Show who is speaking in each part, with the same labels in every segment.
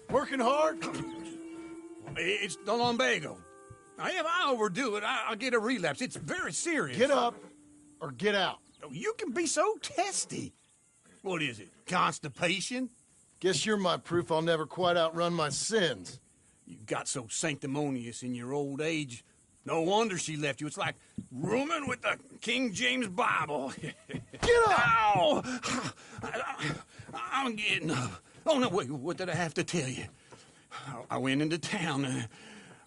Speaker 1: Working hard? It's the lumbago. Now, if I overdo it, I'll get a relapse. It's very serious.
Speaker 2: Get up or get out.
Speaker 1: You can be so testy. What is it, constipation?
Speaker 2: Guess you're my proof I'll never quite outrun my sins.
Speaker 1: You got so sanctimonious in your old age. No wonder she left you. It's like rooming with the King James Bible.
Speaker 2: Get up!
Speaker 1: Ow! I'm getting up. Oh, no, wait, what did I have to tell you? I went into town.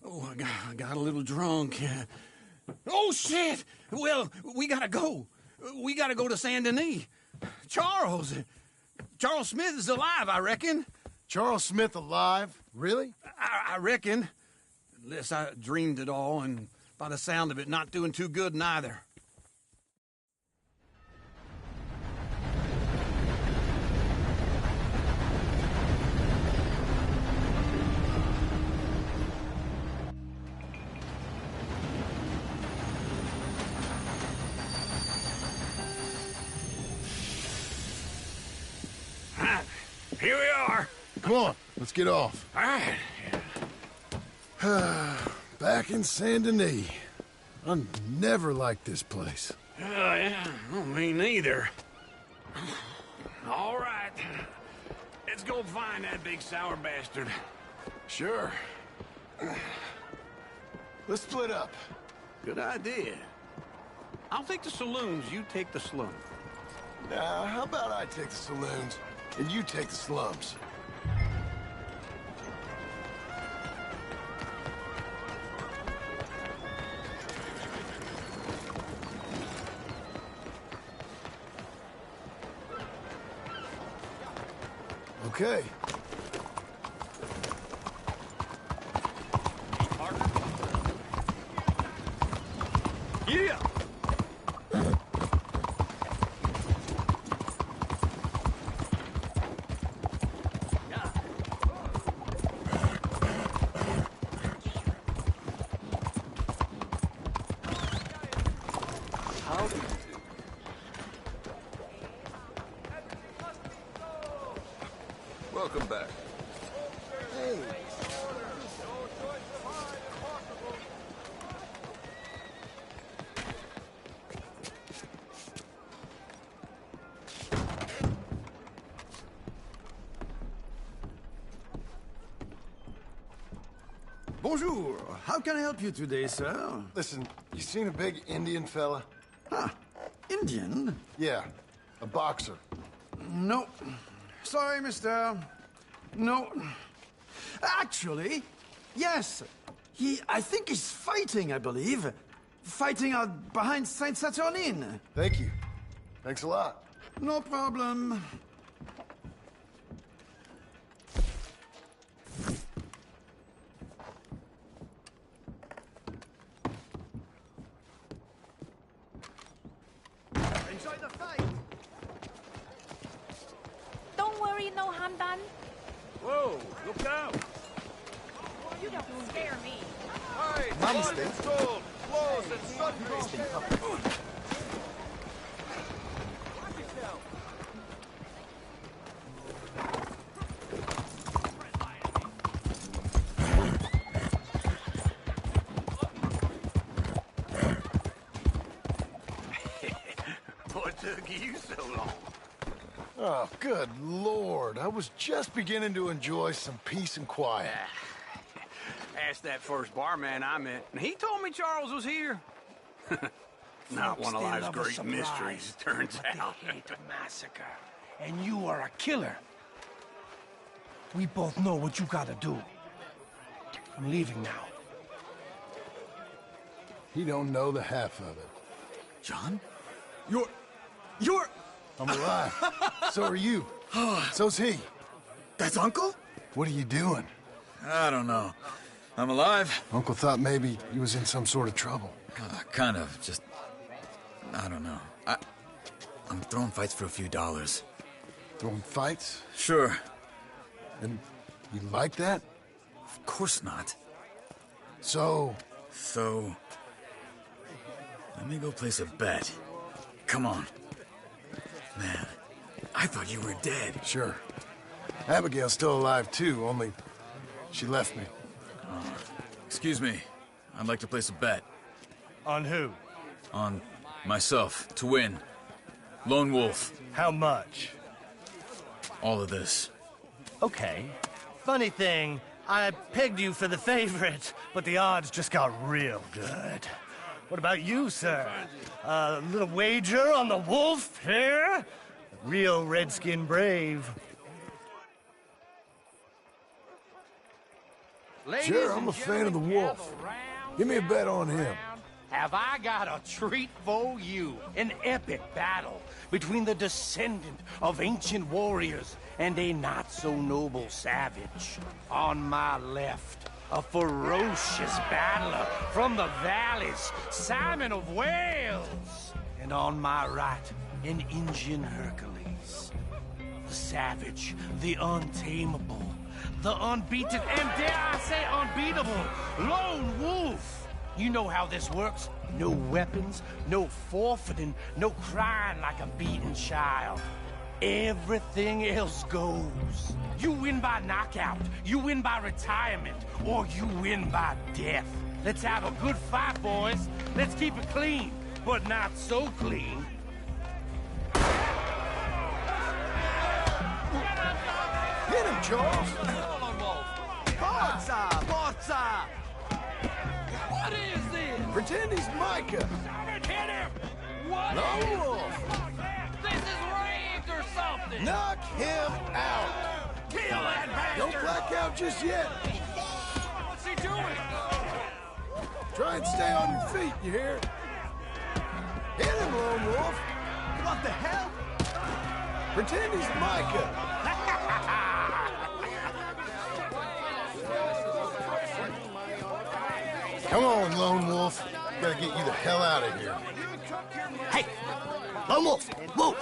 Speaker 1: I got a little drunk. Oh, shit! Well, we gotta go. We gotta go to Saint Denis. Charles Smith is alive, I reckon.
Speaker 2: Charles Smith alive? Really?
Speaker 1: I reckon. Unless I dreamed it all, and by the sound of it, not doing too good neither. Here we are.
Speaker 2: Come on, let's get off.
Speaker 1: All right.
Speaker 2: Back in Saint Denis. I never liked this place.
Speaker 1: Yeah, well, me neither. All right. Let's go find that big sour bastard.
Speaker 2: Sure. Let's split up.
Speaker 1: Good idea. I'll take the saloons, you take the slums.
Speaker 2: Now, how about I take the saloons and you take the slums? Okay.
Speaker 1: Yeah!
Speaker 3: Welcome back.
Speaker 2: Hey.
Speaker 3: Bonjour. How can I help you today, sir?
Speaker 2: Listen, you seen a big Indian fella?
Speaker 3: Ah, Indian?
Speaker 2: Yeah, a boxer.
Speaker 3: No. Sorry, mister. No. Actually, yes. I think he's fighting, I believe. Fighting out behind Saint Saturnine.
Speaker 2: Thank you. Thanks a lot.
Speaker 3: No problem.
Speaker 4: Enjoy the fight.
Speaker 5: Don't worry, no harm done.
Speaker 1: Whoa, look out!
Speaker 5: You don't scare me.
Speaker 3: Hey,
Speaker 2: Mama's there.
Speaker 3: controlled. Close and suddenly.
Speaker 1: What took you so long?
Speaker 2: Oh, good Lord. I was just beginning to enjoy some peace and quiet.
Speaker 1: Asked that first barman I met, and he told me Charles was here. Not
Speaker 4: Folks,
Speaker 1: one of
Speaker 4: they
Speaker 1: life's
Speaker 4: love a
Speaker 1: great
Speaker 4: surprise,
Speaker 1: mysteries, turns
Speaker 4: but
Speaker 1: out.
Speaker 4: They hate a massacre. And you are a killer. We both know what you gotta do. I'm leaving now.
Speaker 2: He don't know the half of it.
Speaker 3: John? You're...
Speaker 2: I'm alive. So are you. So's he.
Speaker 3: That's Uncle?
Speaker 2: What are you doing?
Speaker 3: I don't know. I'm alive.
Speaker 2: Uncle thought maybe you was in some sort of trouble.
Speaker 3: Kind of, just... I don't know. I'm throwing fights for a few dollars.
Speaker 2: Throwing fights?
Speaker 3: Sure.
Speaker 2: And you like that?
Speaker 3: Of course not.
Speaker 2: So...
Speaker 3: So... Let me go place a bet. Come on. Man, I thought you were dead.
Speaker 2: Sure. Abigail's still alive, too, only she left me.
Speaker 3: Excuse me. I'd like to place a bet.
Speaker 4: On who?
Speaker 3: On myself, to win. Lone Wolf.
Speaker 4: How much?
Speaker 3: All of this.
Speaker 4: Okay. Funny thing, I pegged you for the favorite, but the odds just got real good. What about you, sir? A little wager on the wolf here? Real redskin brave.
Speaker 2: Sure, I'm a fan of the wolf. Give me a bet on him.
Speaker 4: Have I got a treat for you? An epic battle between the descendant of ancient warriors and a not-so-noble savage. On my left, a ferocious battler from the valleys, Simon of Wales. And on my right, an Indian Hercules. The savage, the untamable, the unbeaten, and dare I say unbeatable, Lone Wolf. You know how this works. No weapons, no forfeiting, no crying like a beaten child. Everything else goes. You win by knockout, you win by retirement, or you win by death. Let's have a good fight, boys. Let's keep it clean, but not so clean.
Speaker 2: Hit him, Charles!
Speaker 3: Forza! Forza!
Speaker 4: What is this?
Speaker 2: Pretend he's Micah.
Speaker 4: Hit him! What?
Speaker 2: No!
Speaker 4: This is rigged or something!
Speaker 2: Knock him out!
Speaker 4: Kill that bastard!
Speaker 2: Don't black out just yet.
Speaker 4: What's he doing?
Speaker 2: Try and stay on your feet, you hear? Hit him, Lone Wolf!
Speaker 3: What the hell?
Speaker 2: Pretend he's Micah. Come on, Lone Wolf. Gotta get you the hell out of here.
Speaker 4: Hey! Lone Wolf! Whoa!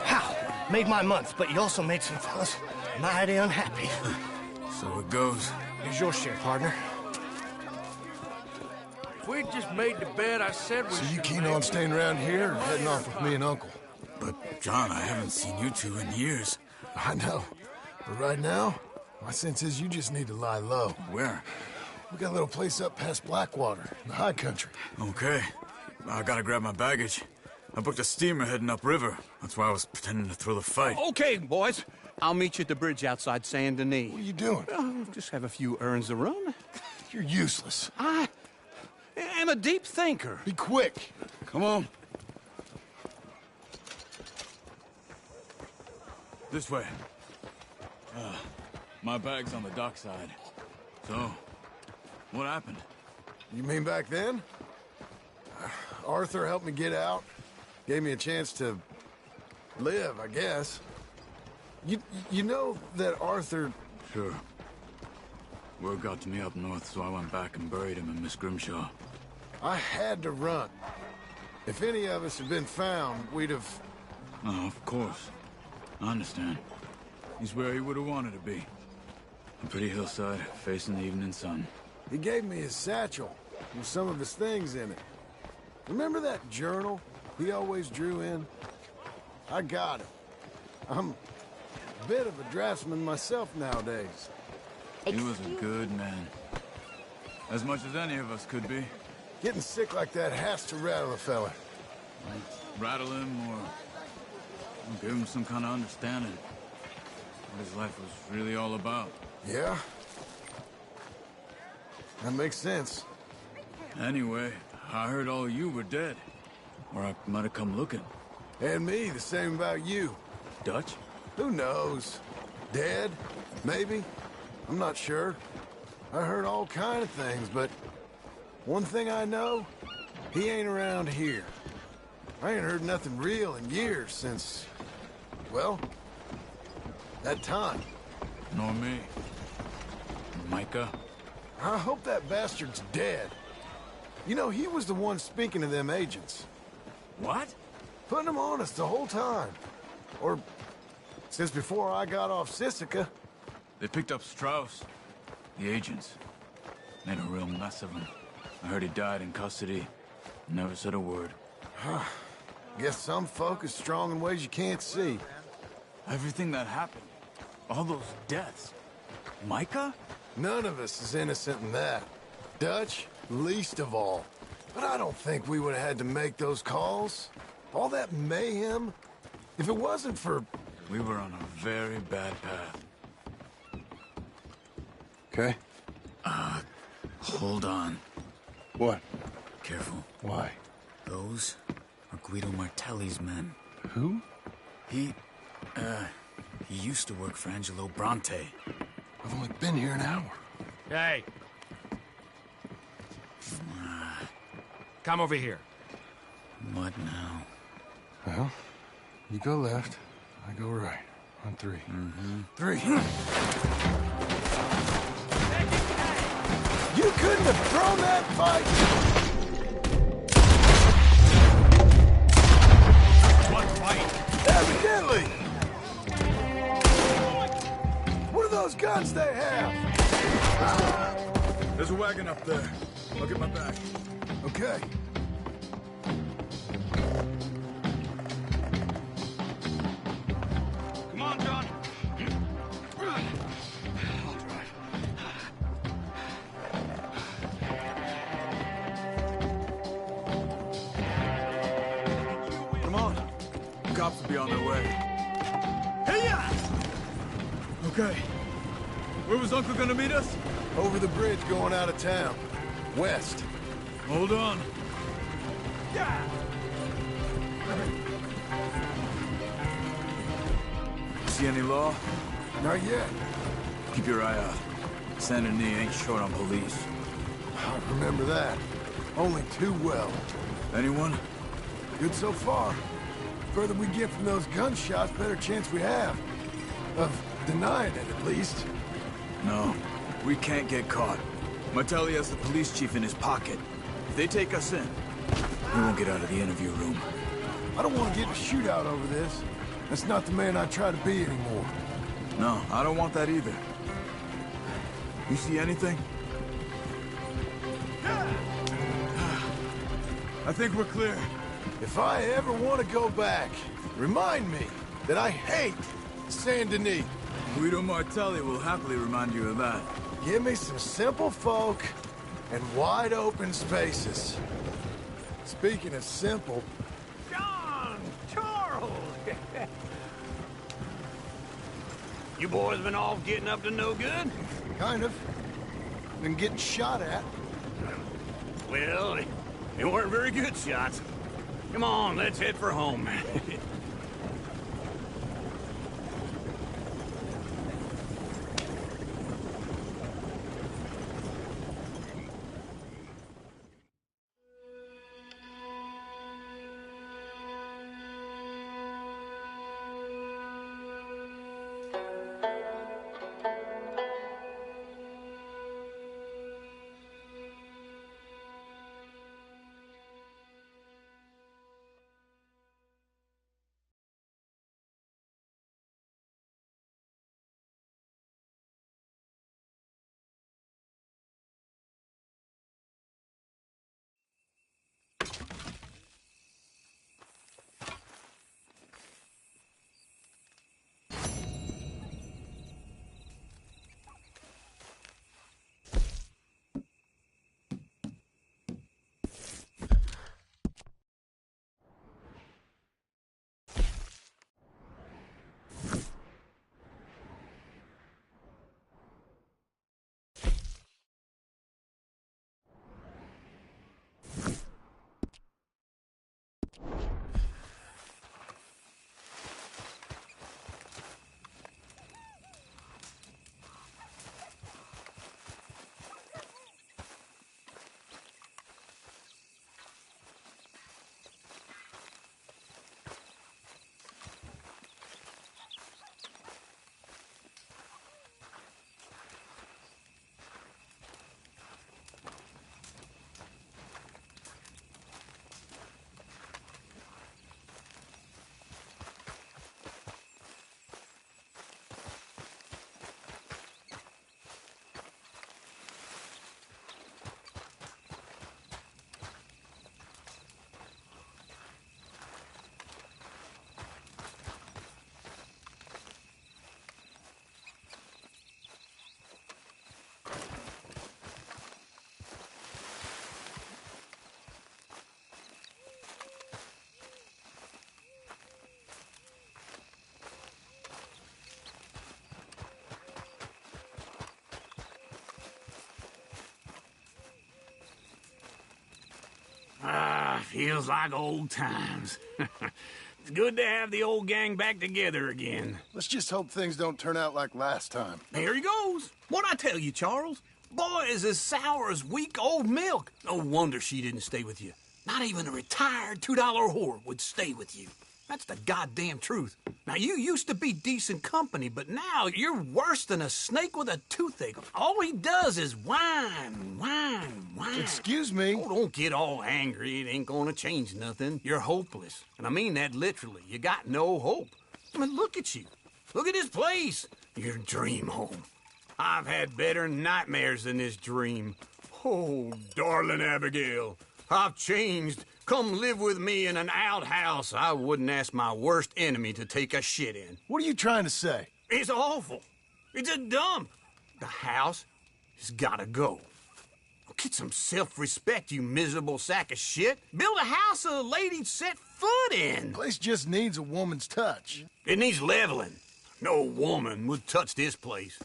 Speaker 4: How? Made my month, but you also made some fellas mighty unhappy.
Speaker 3: So it goes.
Speaker 4: Here's your share, partner.
Speaker 6: If we'd just made the bed I said we
Speaker 2: So you
Speaker 6: should
Speaker 2: keen
Speaker 6: make.
Speaker 2: on staying around here or heading off with me and Uncle?
Speaker 3: But, John, I haven't seen you two in years.
Speaker 2: I know. But right now, my sense is you just need to lie low.
Speaker 3: Where?
Speaker 2: We got a little place up past Blackwater, in the high country.
Speaker 3: Okay. I gotta grab my baggage. I booked a steamer heading upriver. That's why I was pretending to throw the fight.
Speaker 1: Okay, boys. I'll meet you at the bridge outside Saint Denis.
Speaker 2: What are you doing?
Speaker 1: Just have a few errands to run.
Speaker 2: You're useless.
Speaker 1: I am a deep thinker.
Speaker 2: Be quick.
Speaker 3: Come on. This way. My bag's on the dockside. So, what happened?
Speaker 2: You mean back then? Arthur helped me get out. Gave me a chance to live, I guess. You know that Arthur...
Speaker 3: Sure. Word got to me up north, so I went back and buried him in Miss Grimshaw.
Speaker 2: I had to run. If any of us had been found, we'd have...
Speaker 3: Oh, of course. I understand. He's where he would have wanted to be. A pretty hillside, facing the evening sun.
Speaker 2: He gave me his satchel with some of his things in it. Remember that journal he always drew in? I got it. I'm a bit of a draftsman myself nowadays.
Speaker 3: He was a good man. As much as any of us could be.
Speaker 2: Getting sick like that has to rattle a fella.
Speaker 3: Rattle him or give him some kind of understanding. What his life was really all about.
Speaker 2: Yeah? That makes sense.
Speaker 3: Anyway, I heard all you were dead. Or I might have come looking.
Speaker 2: And me, the same about you.
Speaker 3: Dutch?
Speaker 2: Who knows? Dead? Maybe? I'm not sure. I heard all kind of things, but One thing I know, he ain't around here. I ain't heard nothing real in years since, well, that time.
Speaker 3: Nor me. Micah?
Speaker 2: I hope that bastard's dead. You know, he was the one speaking to them agents.
Speaker 3: What?
Speaker 2: Putting them on us the whole time. Or, since before I got off Sisika.
Speaker 3: They picked up Strauss. The agents. Made a real mess of him. I heard he died in custody. Never said a word.
Speaker 2: Guess some folk is strong in ways you can't see.
Speaker 3: Everything that happened. All those deaths. Micah?
Speaker 2: None of us is innocent in that. Dutch, least of all. But I don't think we would have had to make those calls. All that mayhem. If it wasn't for...
Speaker 3: We were on a very bad path.
Speaker 2: Okay.
Speaker 3: Hold on.
Speaker 2: What?
Speaker 3: Careful.
Speaker 2: Why?
Speaker 3: Those are Guido Martelli's men.
Speaker 2: Who?
Speaker 3: He used to work for Angelo Bronte.
Speaker 2: I've only been here an hour.
Speaker 6: Hey. Come over here.
Speaker 3: What now?
Speaker 2: Well, you go left, I go right. On three.
Speaker 3: Mm-hmm.
Speaker 2: 3. You couldn't have thrown that fight!
Speaker 6: What fight?
Speaker 2: Evidently! What are those guns they have?
Speaker 3: There's a wagon up there. I'll get my back.
Speaker 2: Okay.
Speaker 1: Come on, John. I'll drive.
Speaker 3: Come on. Cops will be on their way. Hey-ya! Okay. Where was Uncle gonna meet us?
Speaker 2: Over the bridge going out of town. West.
Speaker 3: Hold on. See any law?
Speaker 2: Not yet.
Speaker 3: Keep your eye out. Saint Denis ain't short on police.
Speaker 2: I remember that. Only too well.
Speaker 3: Anyone?
Speaker 2: Good so far. Further we get from those gunshots, better chance we have. Of denying it, at least.
Speaker 3: No. We can't get caught. Martelli has the police chief in his pocket. If they take us in, we won't get out of the interview room.
Speaker 2: I don't want to get in a shootout over this. That's not the man I try to be anymore.
Speaker 3: No, I don't want that either. You see anything? I think we're clear.
Speaker 2: If I ever want to go back, remind me that I hate Saint Denis.
Speaker 3: Guido Martelli will happily remind you of that.
Speaker 2: Give me some simple folk and wide open spaces. Speaking of simple,
Speaker 1: John! Charles! You boys been all getting up to no good?
Speaker 2: kind of. Been getting shot at.
Speaker 1: Well, they weren't very good shots. Come on, let's head for home. Feels like old times. It's good to have the old gang back together again.
Speaker 2: Let's just hope things don't turn out like last time.
Speaker 1: There he goes. What'd I tell you, Charles? Boy is as sour as week-old milk. No wonder she didn't stay with you. Not even a retired $2 whore would stay with you. That's the goddamn truth. Now, you used to be decent company, but now you're worse than a snake with a toothache. All he does is whine, whine, whine.
Speaker 2: Excuse me?
Speaker 1: Oh, don't get all angry. It ain't gonna change nothing. You're hopeless. And I mean that literally. You got no hope. I mean, look at you. Look at this place. Your dream home. I've had better nightmares than this dream. Oh, darling Abigail, I've changed. Come live with me in an outhouse I wouldn't ask my worst enemy to take a shit in.
Speaker 2: What are you trying to say?
Speaker 1: It's awful. It's a dump. The house has gotta go. Get some self-respect, you miserable sack of shit. Build a house a lady'd set foot in.
Speaker 2: Place just needs a woman's touch.
Speaker 1: It needs leveling. No woman would touch this place.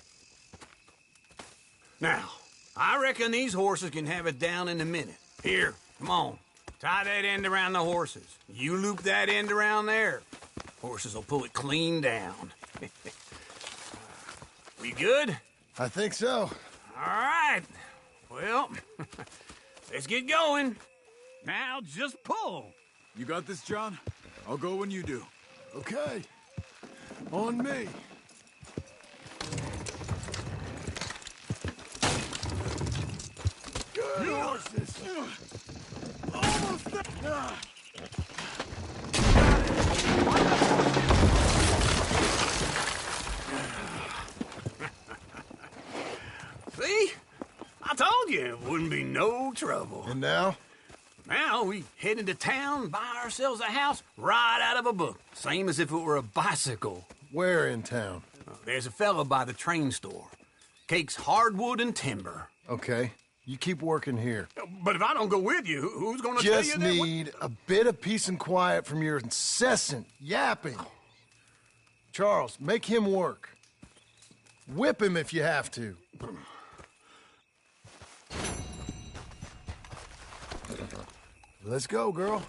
Speaker 1: Now, I reckon these horses can have it down in a minute. Here, come on. Tie that end around the horses. You loop that end around there. Horses will pull it clean down. We good?
Speaker 2: I think so.
Speaker 1: All right. Well, let's get going. Now just pull.
Speaker 3: You got this, John? I'll go when you do.
Speaker 2: Okay. On me. Good horses. Almost there.
Speaker 1: See? I told you it wouldn't be no trouble.
Speaker 2: And now?
Speaker 1: Now we head into town, buy ourselves a house right out of a book. Same as if it were a bicycle.
Speaker 2: Where in town?
Speaker 1: There's a fella by the train store. Cakes hardwood and timber.
Speaker 2: Okay. You keep working here.
Speaker 1: But if I don't go with you, who's gonna tell you
Speaker 2: Just
Speaker 1: that?
Speaker 2: need a bit of peace and quiet from your incessant yapping. Charles, make him work. Whip him if you have to. Let's go, girl.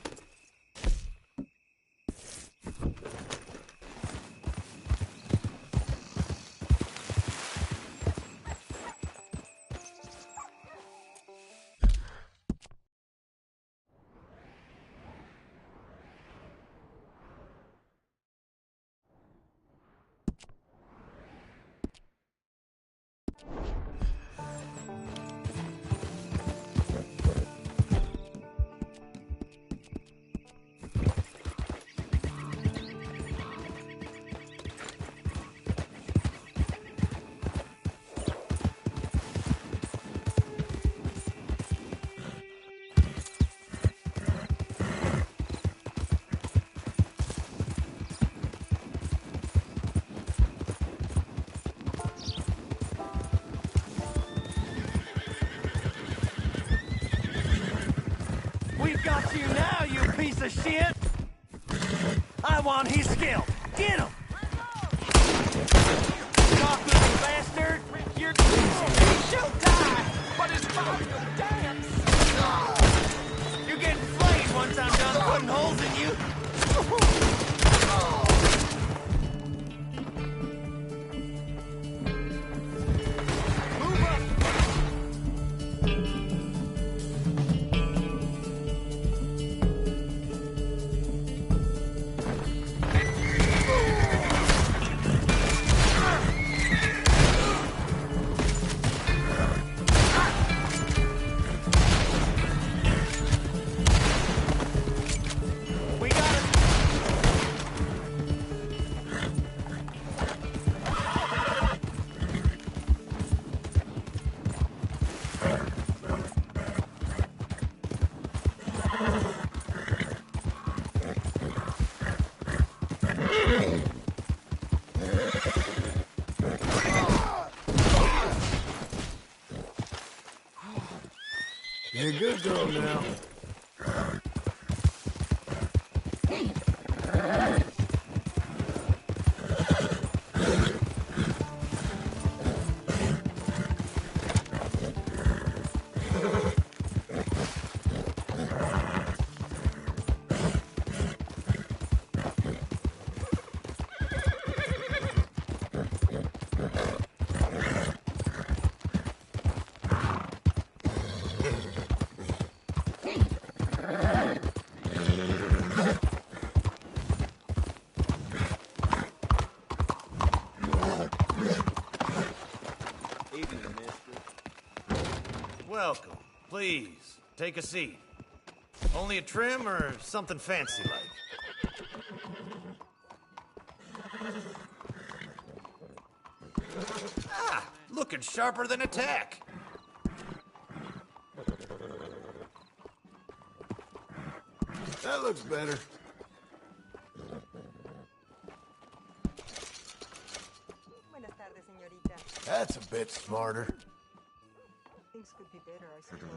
Speaker 4: We've got you now, you piece of shit! I want his scalp! Get him! Cock little bastard! You're showtime! But it's time to dance! You're getting flayed once I'm done putting holes in you! Move up! We got it!
Speaker 2: You're a good girl now.
Speaker 7: Please, take a seat. Only a trim or something fancy like? Ah, looking sharper than a tack.
Speaker 2: That looks better.
Speaker 8: Buenas tardes, señorita.
Speaker 2: That's a bit smarter.
Speaker 8: Things could be better, I suppose.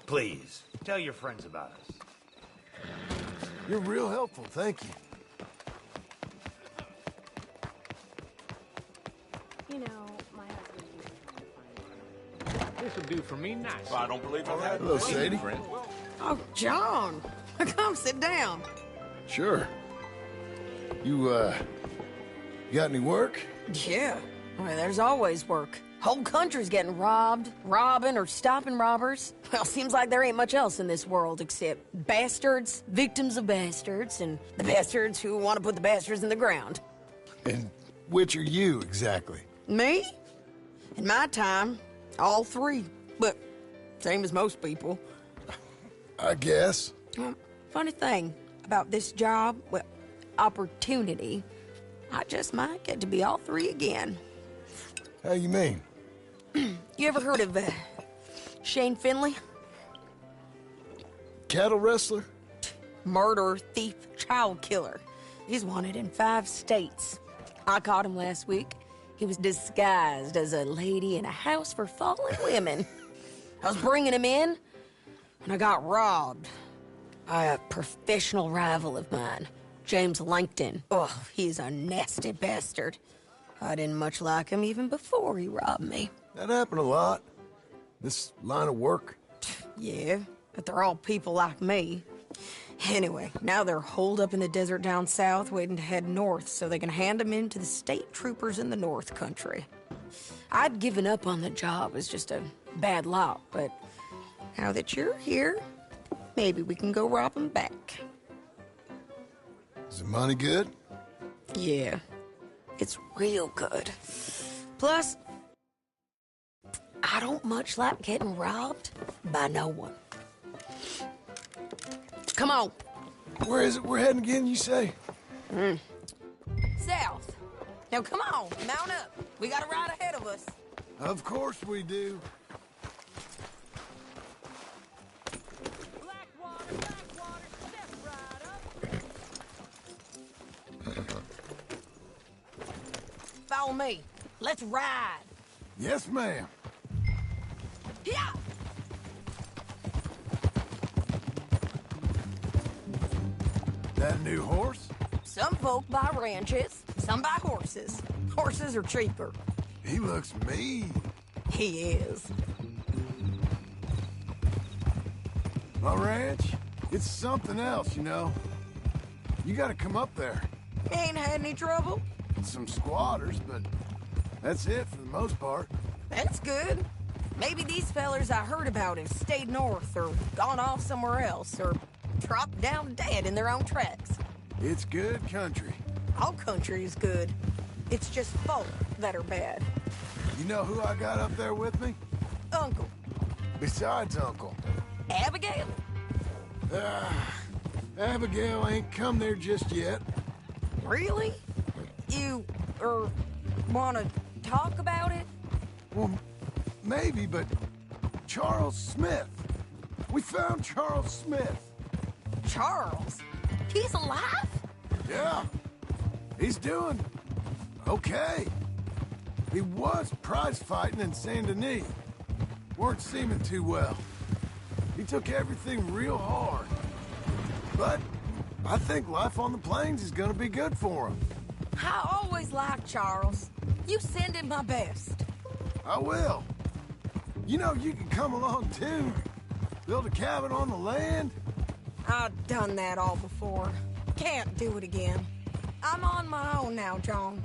Speaker 7: Please, tell your friends about us.
Speaker 2: You're real helpful, thank you.
Speaker 5: You know, my husband used to find one.
Speaker 6: This'll do for me nice.
Speaker 9: I don't believe I've had
Speaker 2: Hello, Sadie.
Speaker 8: Oh, John! Come sit down.
Speaker 2: Sure. You got any work?
Speaker 8: Yeah. Well, there's always work. Whole country's getting robbed, robbing, or stopping robbers. Well, seems like there ain't much else in this world except bastards, victims of bastards, and the bastards who want to put the bastards in the ground.
Speaker 2: And which are you, exactly?
Speaker 8: Me? In my time, all three. But same as most people.
Speaker 2: I guess.
Speaker 8: Funny thing about this job, well, opportunity, I just might get to be all three again.
Speaker 2: How you mean?
Speaker 8: You ever heard of Shane Finley?
Speaker 2: Cattle wrestler?
Speaker 8: Murderer, thief, child killer. He's wanted in 5 states. I caught him last week. He was disguised as a lady in a house for fallen women. I was bringing him in, and I got robbed by a professional rival of mine, James Langton. Oh, he's a nasty bastard. I didn't much like him even before he robbed me.
Speaker 2: That happened a lot. This line of work.
Speaker 8: Yeah, but they're all people like me. Anyway, now they're holed up in the desert down south, waiting to head north so they can hand them in to the state troopers in the north country. I'd given up on the job as just a bad lot, but now that you're here, maybe we can go rob them back.
Speaker 2: Is the money good?
Speaker 8: Yeah, it's real good. Plus, I don't much like getting robbed by no one. Come on.
Speaker 2: Where is it we're heading again, you say?
Speaker 8: South. Now come on, mount up. We got a ride ahead of us.
Speaker 2: Of course we do.
Speaker 5: Blackwater, step right up.
Speaker 8: Follow me. Let's ride.
Speaker 2: Yes, ma'am.
Speaker 8: Yeah.
Speaker 2: That new horse?
Speaker 8: Some folk buy ranches, some buy horses. Horses are cheaper.
Speaker 2: He looks mean.
Speaker 8: He is.
Speaker 2: My ranch? It's something else, you know. You gotta come up there.
Speaker 8: Ain't had any trouble?
Speaker 2: Some squatters, but that's it for the most part.
Speaker 8: That's good. Maybe these fellers I heard about have stayed north or gone off somewhere else or dropped down dead in their own tracks.
Speaker 2: It's good country.
Speaker 8: All country is good. It's just folk that are bad.
Speaker 2: You know who I got up there with me?
Speaker 8: Uncle.
Speaker 2: Besides Uncle.
Speaker 8: Abigail?
Speaker 2: Abigail ain't come there just yet.
Speaker 8: Really? You, wanna talk about it?
Speaker 2: Well, maybe, but Charles Smith. We found Charles Smith.
Speaker 8: Charles? He's alive?
Speaker 2: Yeah. He's doing okay. He was prize fighting in Saint Denis. Weren't seeming too well. He took everything real hard. But I think life on the plains is gonna be good for him.
Speaker 8: I always liked Charles. You send him my best.
Speaker 2: I will. You know, you can come along too. Build a cabin on the land.
Speaker 8: I've done that all before. Can't do it again. I'm on my own now, John.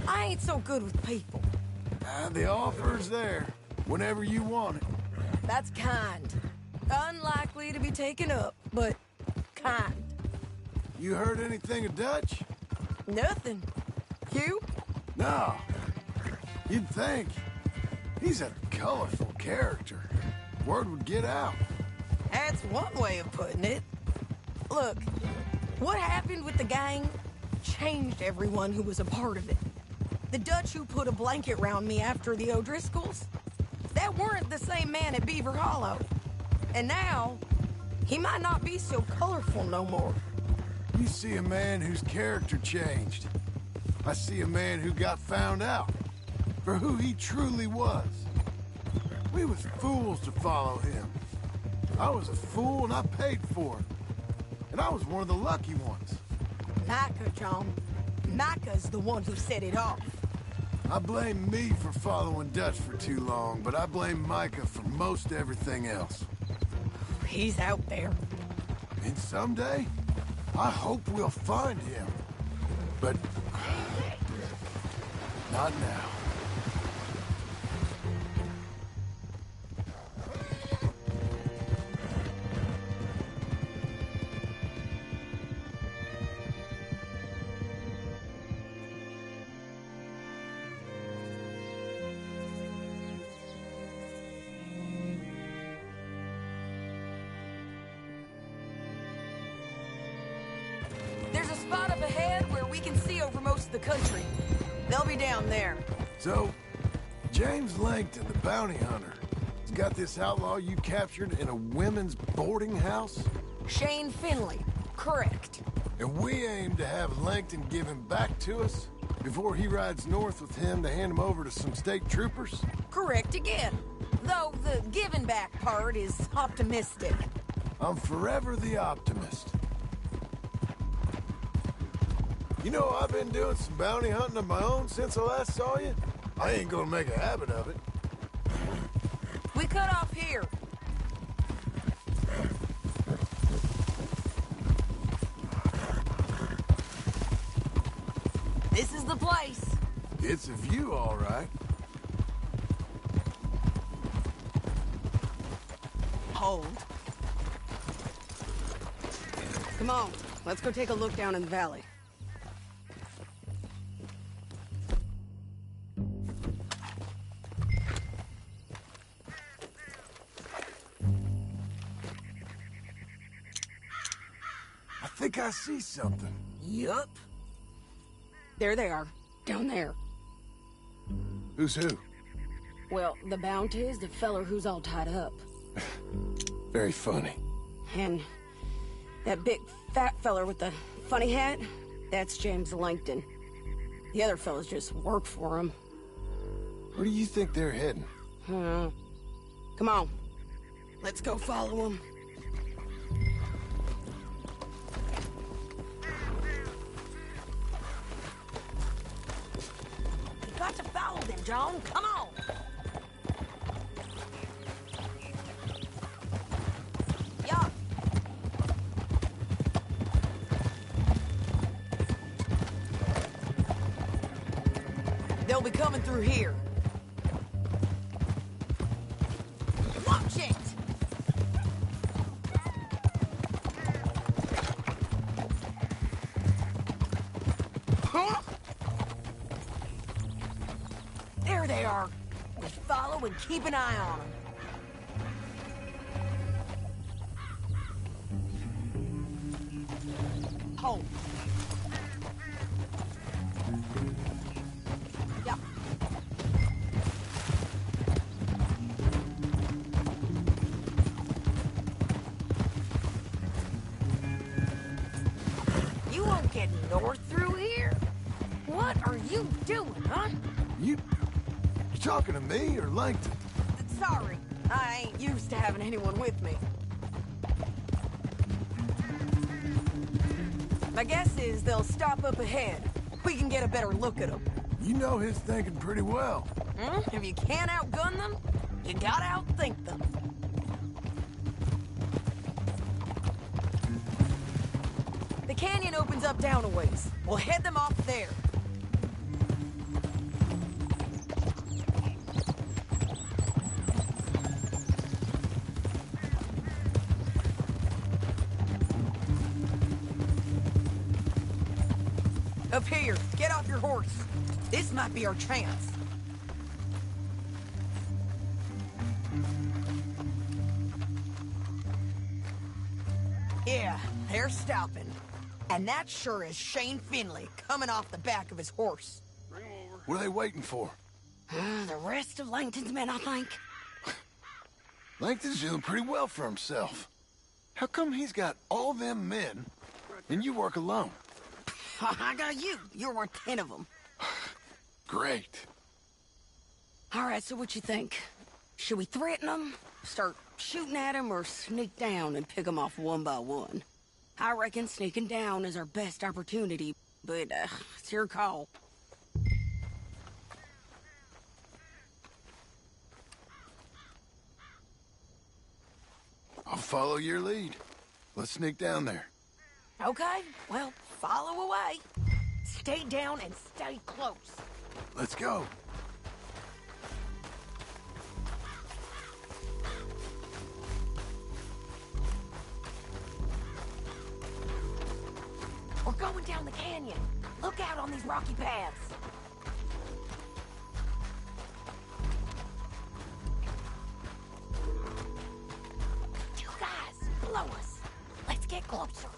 Speaker 8: I ain't so good with people.
Speaker 2: The offer's there, whenever you want it.
Speaker 8: That's kind. Unlikely to be taken up, but kind.
Speaker 2: You heard anything of Dutch?
Speaker 8: Nothing. You?
Speaker 2: No. You'd think. He's a colorful character. Word would get out.
Speaker 8: That's one way of putting it. Look, what happened with the gang changed everyone who was a part of it. The Dutch who put a blanket round me after the O'Driscolls, that weren't the same man at Beaver Hollow. And now, he might not be so colorful no more.
Speaker 2: You see a man whose character changed. I see a man who got found out for who he truly was. We was fools to follow him. I was a fool and I paid for it. And I was one of the lucky ones.
Speaker 8: Micah, John. Micah's the one who set it off.
Speaker 2: I blame me for following Dutch for too long, but I blame Micah for most everything else.
Speaker 8: He's out there.
Speaker 2: And someday, I hope we'll find him. But not now.
Speaker 8: There's a spot up ahead where we can see over most of the country. They'll be down there.
Speaker 2: So, James Langton, the bounty hunter, has got this outlaw you captured in a women's boarding house?
Speaker 8: Shane Finley. Correct.
Speaker 2: And we aim to have Langton give him back to us before he rides north with him to hand him over to some state troopers?
Speaker 8: Correct again. Though the giving back part is optimistic.
Speaker 2: I'm forever the optimist. You know, I've been doing some bounty hunting of my own since I last saw you. I ain't gonna make a habit of it.
Speaker 8: We cut off here. This is the place.
Speaker 2: It's a view, all right.
Speaker 8: Hold. Come on, let's go take a look down in the valley.
Speaker 2: I think I see something.
Speaker 8: Yup. There they are, down there.
Speaker 2: Who's who?
Speaker 8: Well, the bounty is the feller who's all tied up.
Speaker 2: Very funny.
Speaker 8: And that big fat feller with the funny hat, that's James Langton. The other fellas just work for him.
Speaker 2: Where do you think they're heading?
Speaker 8: Come on. Let's go follow them. You got to follow them, John. Come on. Yeah. They'll be coming through here. Watch it! Huh? There they are. We follow and keep an eye on them. Hold. Yeah. You won't get north through here? What are you doing, huh?
Speaker 2: You talking to me or Langton?
Speaker 8: Sorry, I ain't used to having anyone with me. My guess is they'll stop up ahead. We can get a better look at them.
Speaker 2: You know his thinking pretty well.
Speaker 8: If you can't outgun them, you gotta outthink them. The canyon opens up down a ways. We'll head them off there. Up here, get off your horse. This might be our chance. Yeah, they're stopping. And that sure is Shane Finley coming off the back of his horse.
Speaker 2: What are they waiting for?
Speaker 8: The rest of Langton's men, I think.
Speaker 2: Langton's doing pretty well for himself. How come he's got all them men, and you work alone?
Speaker 8: I got you. You're worth 10 of them.
Speaker 2: Great.
Speaker 8: All right, so what you think? Should we threaten them, start shooting at them, or sneak down and pick them off one by one? I reckon sneaking down is our best opportunity, but it's your call.
Speaker 2: I'll follow your lead. Let's sneak down there.
Speaker 8: Okay, well, follow away. Stay down and stay close.
Speaker 2: Let's go.
Speaker 8: We're going down the canyon. Look out on these rocky paths. You guys, below us. Let's get closer.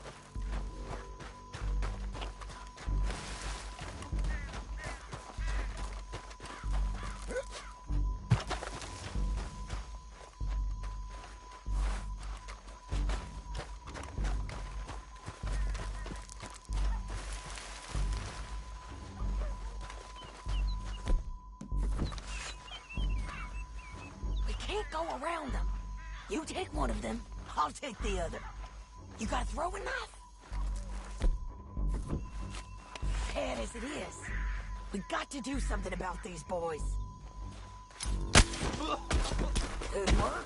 Speaker 8: Can't go around them. You take one of them, I'll take the other. You got a throwing knife? Bad as it is, we got to do something about these boys. Good work.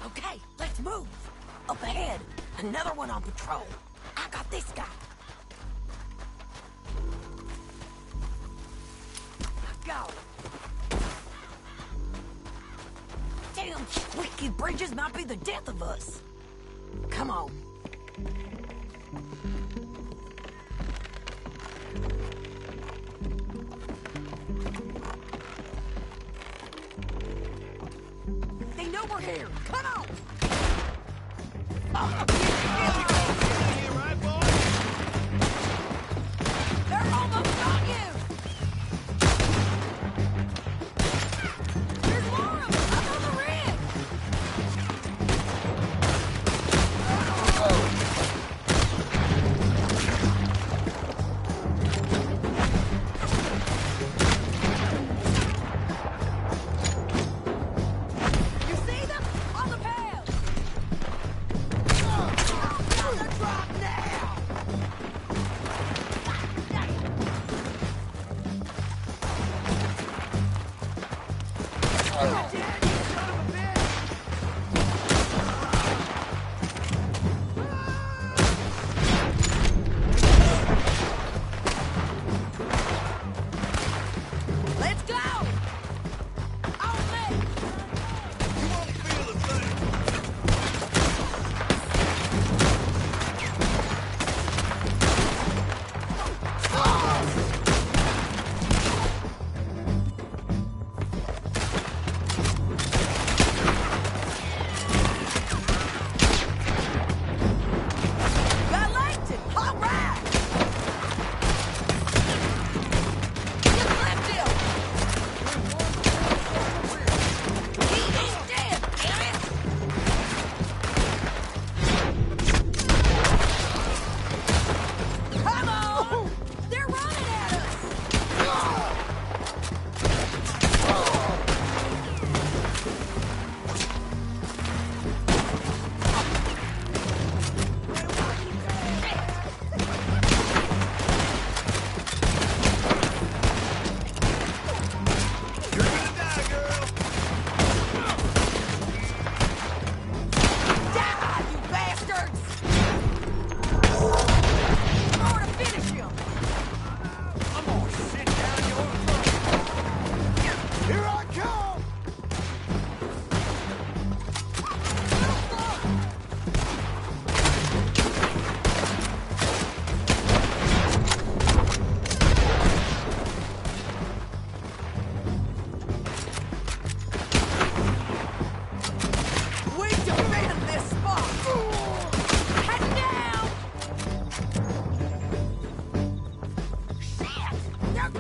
Speaker 8: Okay, let's move. Up ahead, another one on patrol. I got this guy. Go. Damn, leaky bridges might be the death of us. Come on. They know we're here. Come on. They're almost got you. There's more of them up on the ridge. You see them? On the path!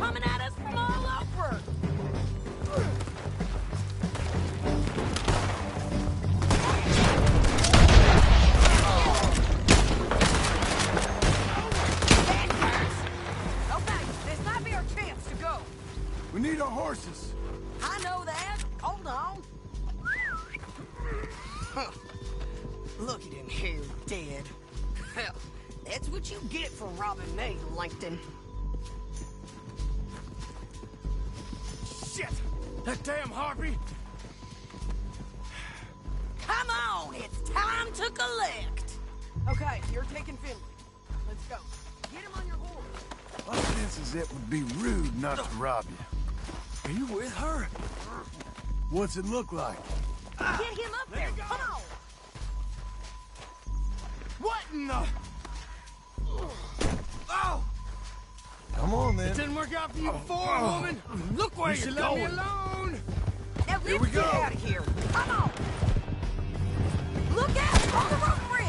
Speaker 8: coming at us from all over. Okay, this might be our chance to go.
Speaker 2: We need our horses.
Speaker 8: I know that. Hold on. Huh. Look at him here, dead. Hell, that's what you get for robbing me, Langton.
Speaker 6: Shit! That damn harpy!
Speaker 8: Come on, it's time to collect. Okay, you're taking Finley. Let's go. Get him on your horse.
Speaker 2: My sense is it would be rude not to rob you.
Speaker 6: Are you with her?
Speaker 2: What's it look like?
Speaker 8: Get him up there. Come on.
Speaker 6: What in the... Oh!
Speaker 2: Come on, then.
Speaker 6: It didn't work out for you before, woman! Look where you're going! Let me alone!
Speaker 8: Now
Speaker 2: Here
Speaker 8: let's
Speaker 2: we
Speaker 8: get
Speaker 2: go.
Speaker 8: out of here. Come on. Look out on the rope bridge.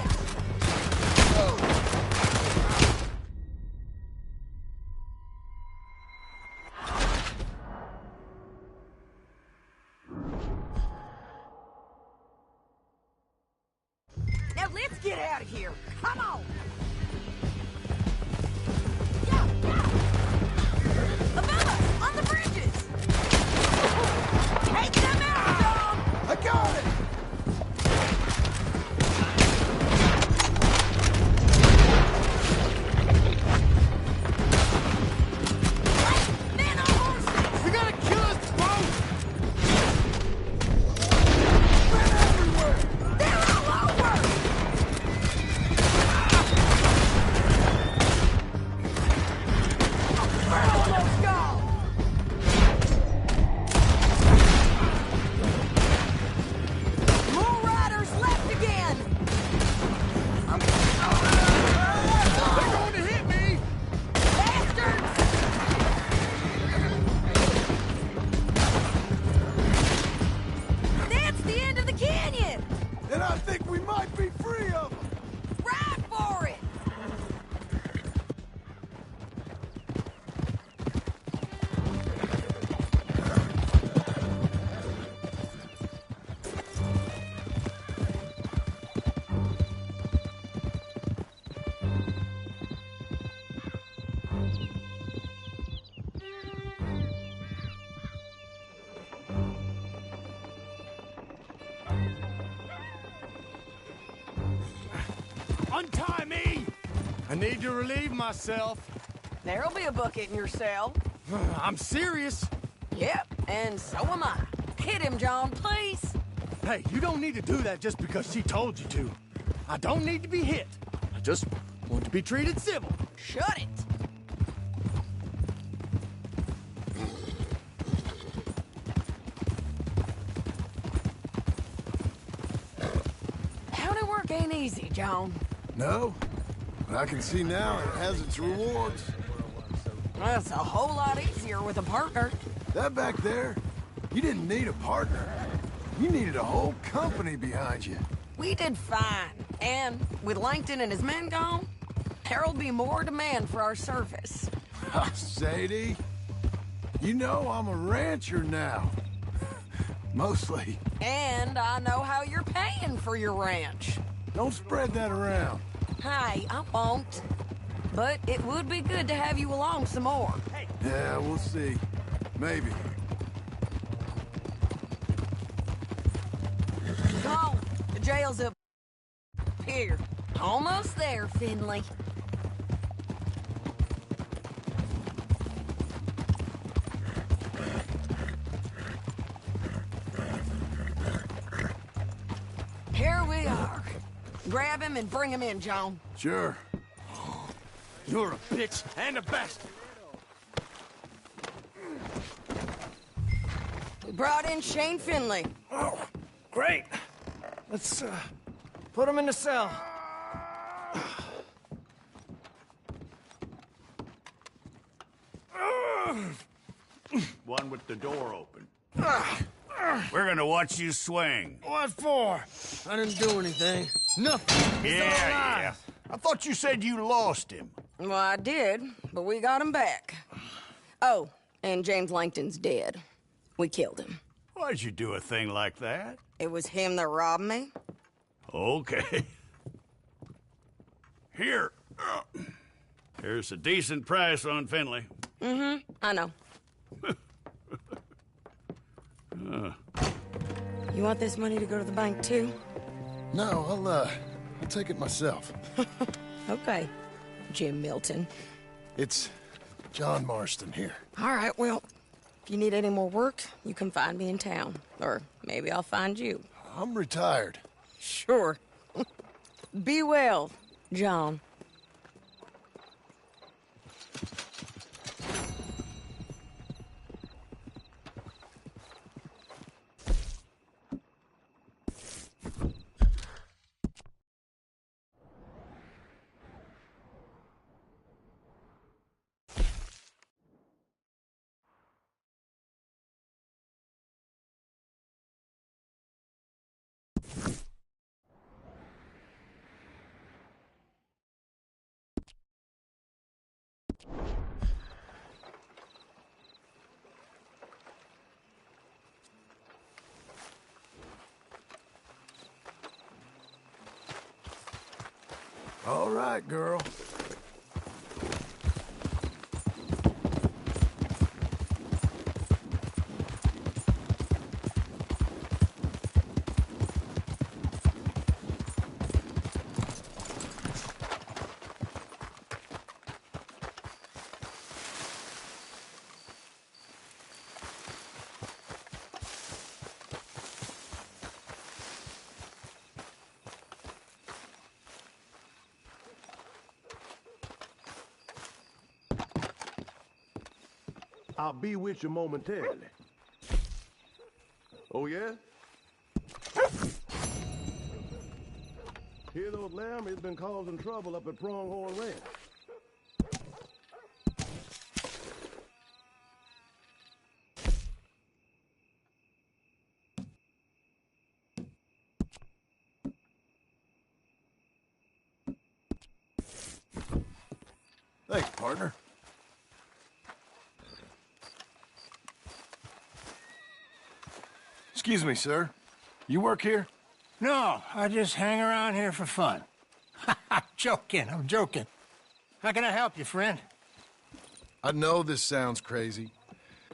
Speaker 8: Now let's get out of here. Come on. Above us, on the bridges. Take them out, dog.
Speaker 2: I got it!
Speaker 8: Men on horses.
Speaker 6: We gotta kill us both!
Speaker 2: Men everywhere!
Speaker 8: They're all over. We're almost gone. More riders left again.
Speaker 6: They're going to hit me!
Speaker 8: Bastards! That's the end of the canyon.
Speaker 2: And I think we might be free of them!
Speaker 8: Ride for it.
Speaker 6: Untie me! I need to relieve myself.
Speaker 8: There'll be a bucket in your cell.
Speaker 6: I'm serious.
Speaker 8: Yep, and so am I. Hit him, John, please.
Speaker 6: Hey, you don't need to do that just because she told you to. I don't need to be hit. I just want to be treated civil.
Speaker 8: Shut it. Howdy work ain't easy, John.
Speaker 2: No, but I can see now it has its rewards.
Speaker 8: That's a whole lot easier with a partner.
Speaker 2: That back there, you didn't need a partner. You needed a whole company behind you.
Speaker 8: We did fine. And with Langton and his men gone, there'll be more demand for our service.
Speaker 2: Sadie, you know I'm a rancher now. Mostly.
Speaker 8: And I know how you're paying for your ranch.
Speaker 2: Don't spread that around.
Speaker 8: Hey, I won't. But it would be good to have you along some more.
Speaker 2: Yeah, we'll see. Maybe.
Speaker 8: Come on, the jail's up here. Almost there, Finley. Here we are. Grab him and bring him in, John.
Speaker 2: Sure.
Speaker 6: You're a bitch and a bastard.
Speaker 8: We brought in Shane Finley.
Speaker 4: Oh, great. Let's, put him in the cell.
Speaker 9: One with the door open. We're gonna watch you swing.
Speaker 6: What for? I didn't do anything. Nothing.
Speaker 9: Yeah. I thought you said you lost him.
Speaker 8: Well, I did, but we got him back. Oh, and James Langton's dead. We killed him.
Speaker 9: Why'd you do a thing like that?
Speaker 8: It was him that robbed me.
Speaker 9: Okay. Here. Here's a decent price on Finley.
Speaker 8: I know. You want this money to go to the bank, too?
Speaker 2: No, I'll take it myself.
Speaker 8: Okay, Jim Milton.
Speaker 2: It's John Marston here.
Speaker 8: All right, well, if you need any more work, you can find me in town. Or maybe I'll find you.
Speaker 2: I'm retired.
Speaker 8: Sure. Be well, John.
Speaker 2: All right, girl.
Speaker 10: I'll be with you momentarily. Oh, yeah? Hear those lambs been causing trouble up at Pronghorn Ranch.
Speaker 2: Thanks, partner. Excuse me, sir. You work here?
Speaker 11: No, I just hang around here for fun. I'm joking. How can I help you, friend?
Speaker 2: I know this sounds crazy.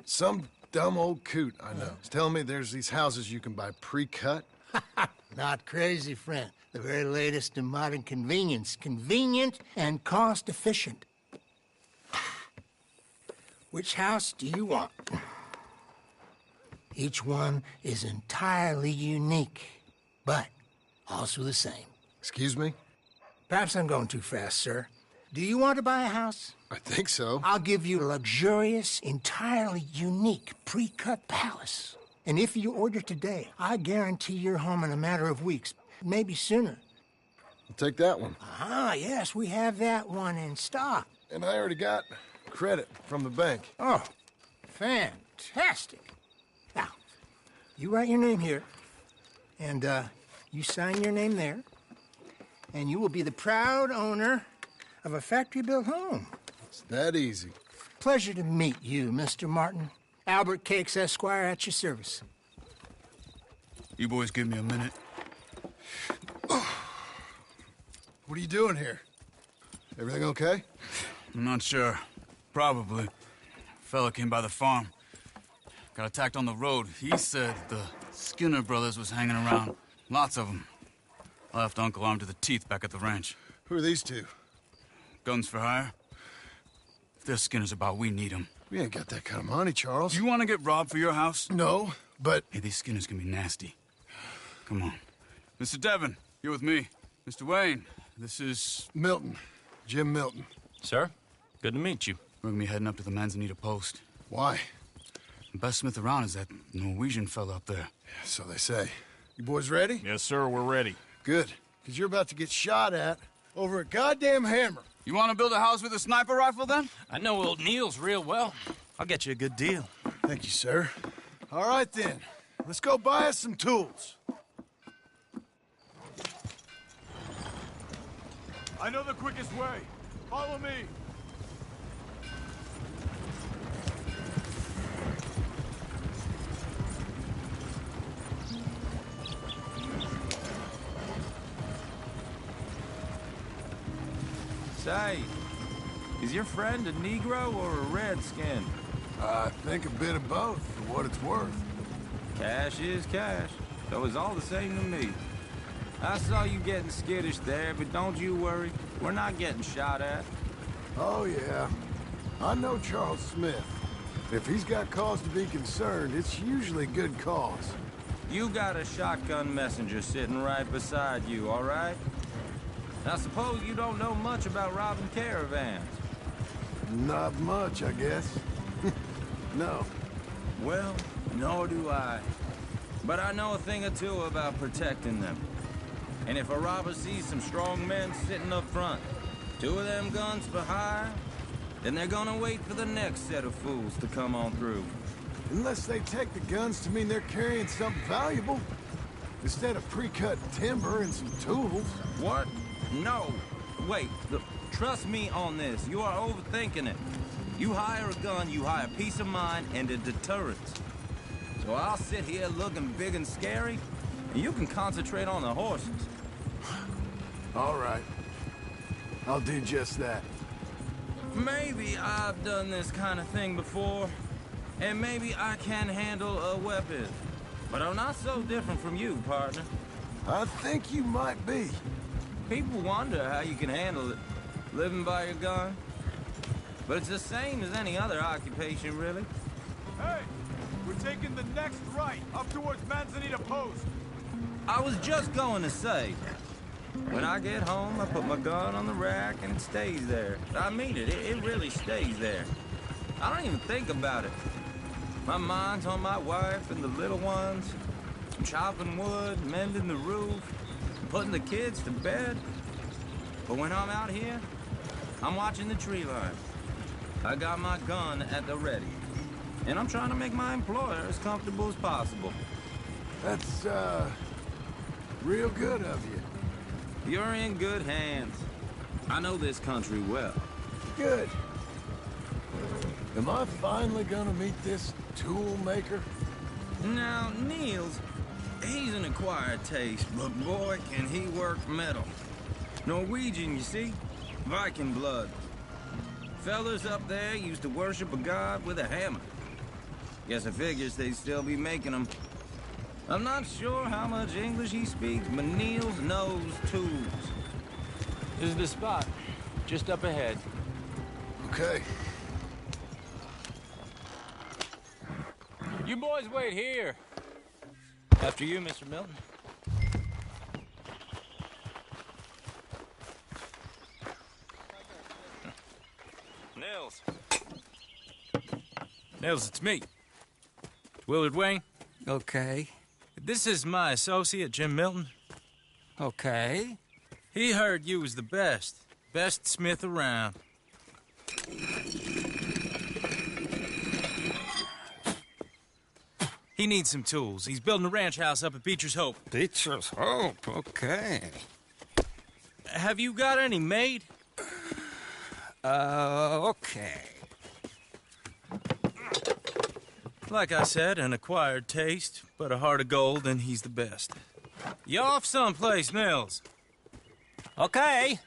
Speaker 2: Some dumb old coot I know is telling me there's these houses you can buy pre-cut.
Speaker 11: Not crazy, friend. The very latest in modern convenience. Convenient and cost-efficient. Which house do you want? Each one is entirely unique, but also the same.
Speaker 2: Excuse me?
Speaker 11: Perhaps I'm going too fast, sir. Do you want to buy a house?
Speaker 2: I think so.
Speaker 11: I'll give you a luxurious, entirely unique pre-cut palace. And if you order today, I guarantee you're home in a matter of weeks, maybe sooner.
Speaker 2: I'll take that one.
Speaker 11: Ah, yes, we have that one in stock.
Speaker 2: And I already got credit from the bank.
Speaker 11: Oh, fantastic. Now, you write your name here, and you sign your name there, and you will be the proud owner of a factory-built home.
Speaker 2: It's that easy.
Speaker 11: Pleasure to meet you, Mr. Martin. Albert Cakes, Esquire, at your service.
Speaker 3: You boys give me a minute.
Speaker 2: What are you doing here? Everything okay?
Speaker 3: I'm not sure. Probably. Fella came by the farm. Got attacked on the road. He said the Skinner brothers was hanging around. Lots of them. I left Uncle armed to the teeth back at the ranch.
Speaker 2: Who are these two?
Speaker 3: Guns for hire? If there's Skinners about, we need them.
Speaker 2: We ain't got that kind of money, Charles.
Speaker 3: You want to get robbed for your house?
Speaker 2: No, but...
Speaker 3: Hey, these Skinners can be nasty. Come on. Mr. Devon, you're with me. Mr. Wayne, this is...
Speaker 2: Milton. Jim Milton.
Speaker 12: Sir, good to meet you.
Speaker 3: We're gonna be heading up to the Manzanita post.
Speaker 2: Why?
Speaker 3: The best smith around is that Norwegian fella up there.
Speaker 2: So they say. You boys ready?
Speaker 12: Yes, sir, we're ready.
Speaker 2: Good, because you're about to get shot at over a goddamn hammer.
Speaker 3: You want to build a house with a sniper rifle, then?
Speaker 12: I know old Neil's real well. I'll get you a good deal.
Speaker 2: Thank you, sir. All right, then. Let's go buy us some tools.
Speaker 10: I know the quickest way. Follow me.
Speaker 13: Say, is your friend a Negro or a Redskin?
Speaker 2: I think a bit of both, for what it's worth.
Speaker 13: Cash is cash, so it's all the same to me. I saw you getting skittish there, but don't you worry. We're not getting shot at.
Speaker 2: Oh, yeah. I know Charles Smith. If he's got cause to be concerned, it's usually good cause.
Speaker 13: You got a shotgun messenger sitting right beside you, all right? Now, suppose you don't know much about robbing caravans.
Speaker 2: Not much, I guess. No.
Speaker 13: Well, nor do I. But I know a thing or two about protecting them. And if a robber sees some strong men sitting up front, 2 of them guns for hire, then they're gonna wait for the next set of fools to come on through.
Speaker 2: Unless they take the guns to mean they're carrying something valuable. Instead of pre-cut timber and some tools.
Speaker 13: What? No. Wait, look, trust me on this. You are overthinking it. You hire a gun, you hire peace of mind and a deterrence. So I'll sit here looking big and scary, and you can concentrate on the horses.
Speaker 2: All right. I'll do just that.
Speaker 13: Maybe I've done this kind of thing before, and maybe I can handle a weapon. But I'm not so different from you, partner.
Speaker 2: I think you might be.
Speaker 13: People wonder how you can handle it, living by your gun. But it's the same as any other occupation, really.
Speaker 14: Hey, we're taking the next right, up towards Manzanita Post.
Speaker 13: I was just going to say, when I get home, I put my gun on the rack and it stays there. I mean it, it really stays there. I don't even think about it. My mind's on my wife and the little ones. I'm chopping wood, mending the roof, putting the kids to bed. But when I'm out here, I'm watching the tree line. I got my gun at the ready. And I'm trying to make my employer as comfortable as possible.
Speaker 2: That's, real good of you.
Speaker 13: You're in good hands. I know this country well.
Speaker 2: Good. Am I finally gonna meet this tool maker?
Speaker 13: Now, Niels, he's an acquired taste, but boy, can he work metal. Norwegian, you see? Viking blood. Fellas up there used to worship a god with a hammer. Guess I figures they'd still be making them. I'm not sure how much English he speaks, but Niels knows tools.
Speaker 12: This is the spot, just up ahead.
Speaker 2: Okay.
Speaker 12: You boys wait here. After you, Mr. Milton. Nils. Nils, it's me. Willard Wayne.
Speaker 15: Okay.
Speaker 12: This is my associate, Jim Milton.
Speaker 15: Okay.
Speaker 12: He heard you was the best. Best smith around. He needs some tools. He's building a ranch house up at Beecher's Hope.
Speaker 15: Beecher's Hope, okay.
Speaker 12: Have you got any made?
Speaker 15: Okay.
Speaker 12: Like I said, an acquired taste, but a heart of gold, and he's the best. You off someplace, Nils?
Speaker 15: Okay.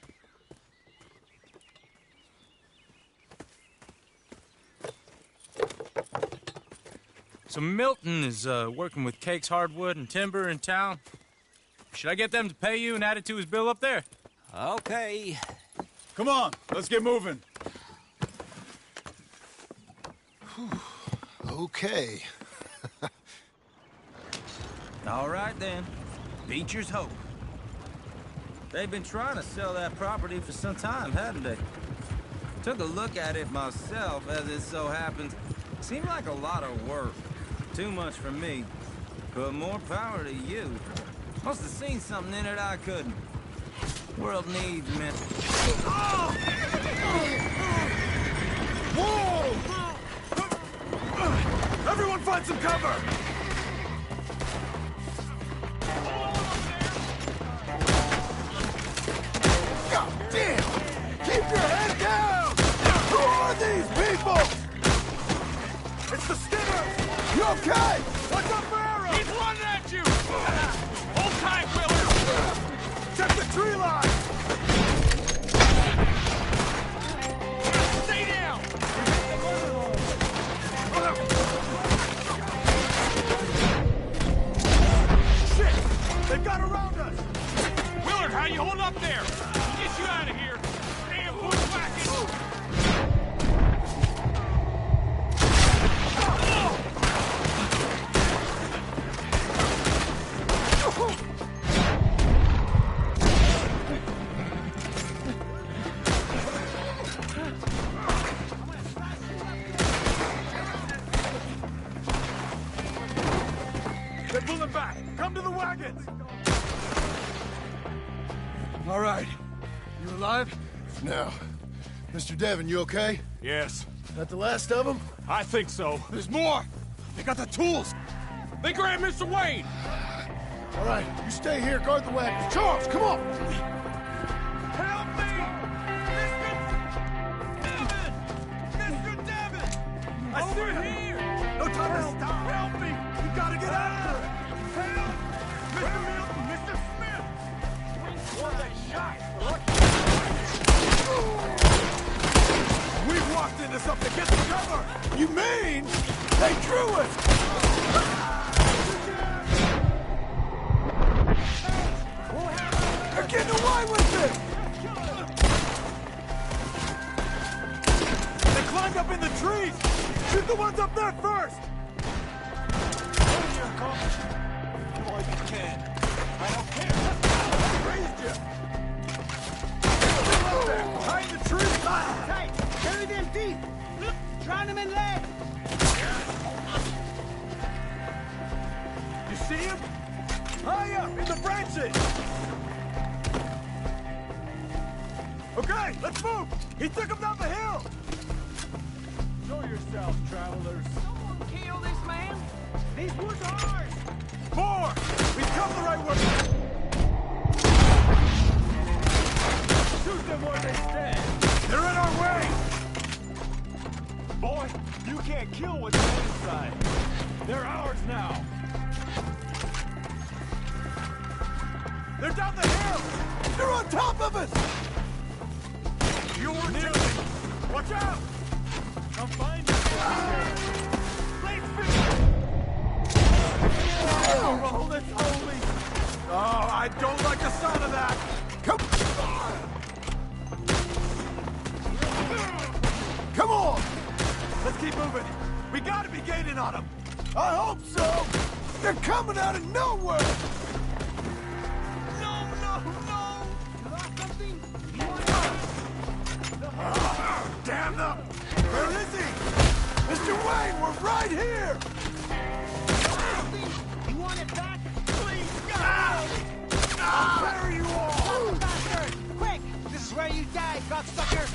Speaker 12: So Milton is working with Cake's Hardwood and Timber in town. Should I get them to pay you and add it to his bill up there?
Speaker 15: Okay.
Speaker 3: Come on, let's get moving.
Speaker 2: Okay.
Speaker 13: All right, then. Beecher's Hope. They've been trying to sell that property for some time, hadn't they? Took a look at it myself, as it so happens. Seemed like a lot of work. Too much for me. But more power to you. Must have seen something in it I couldn't. World needs men.
Speaker 14: Whoa! Everyone find some cover!
Speaker 2: God damn! Keep your head down! Who are these people?
Speaker 14: It's the Skinners!
Speaker 2: You okay?
Speaker 14: Watch out for arrows! He's running at you! Hold tight, Willard! Check the tree line! the wagons!
Speaker 6: All right. You alive?
Speaker 2: No. Mr. Devon, you okay?
Speaker 14: Yes.
Speaker 2: That the last of them?
Speaker 14: I think so.
Speaker 6: There's more! They got the tools! They grabbed Mr. Wayne!
Speaker 2: All right, you stay here, guard the wagons. Charles, come on!
Speaker 14: Help me! Mr. Devon! I see him! Here! No time to stop! Help me! We gotta get after it! Help! Mr. Milton! Mr. Smith! What a shot! We've walked into something! Get the cover!
Speaker 2: You mean they drew it? They're getting away with it!
Speaker 14: They climbed up in the trees! Shoot the ones up there first! Come on if you can. I don't care. I raised you! Still up there! Behind the trees!
Speaker 6: Tight! Carry them deep! Drown them in lead!
Speaker 14: You see him? High up in the branches! Okay, let's move! He took him down the hill! Show yourselves, travelers.
Speaker 6: Someone kill this man! These woods are ours!
Speaker 14: More! We've come the right way! Shoot them where they stand! They're in our way! Boy, you can't kill what's inside. They're ours now. They're down the hill!
Speaker 2: They're on top of us!
Speaker 14: You were nearly! Watch out! Come find us! Let's finish! Oh, that's holy! Oh, I don't like the sound of that!
Speaker 2: Come on!
Speaker 14: Let's keep moving! We gotta be gaining on them!
Speaker 2: I hope so! They're coming out of nowhere!
Speaker 14: No!
Speaker 6: You lost something?
Speaker 14: Damn them! Where is he?
Speaker 2: Mr. Wayne, we're right here!
Speaker 6: You want it back?
Speaker 14: Please, God! Where are you all?
Speaker 6: Stop the bastard! Quick! This is where you die, cocksucker!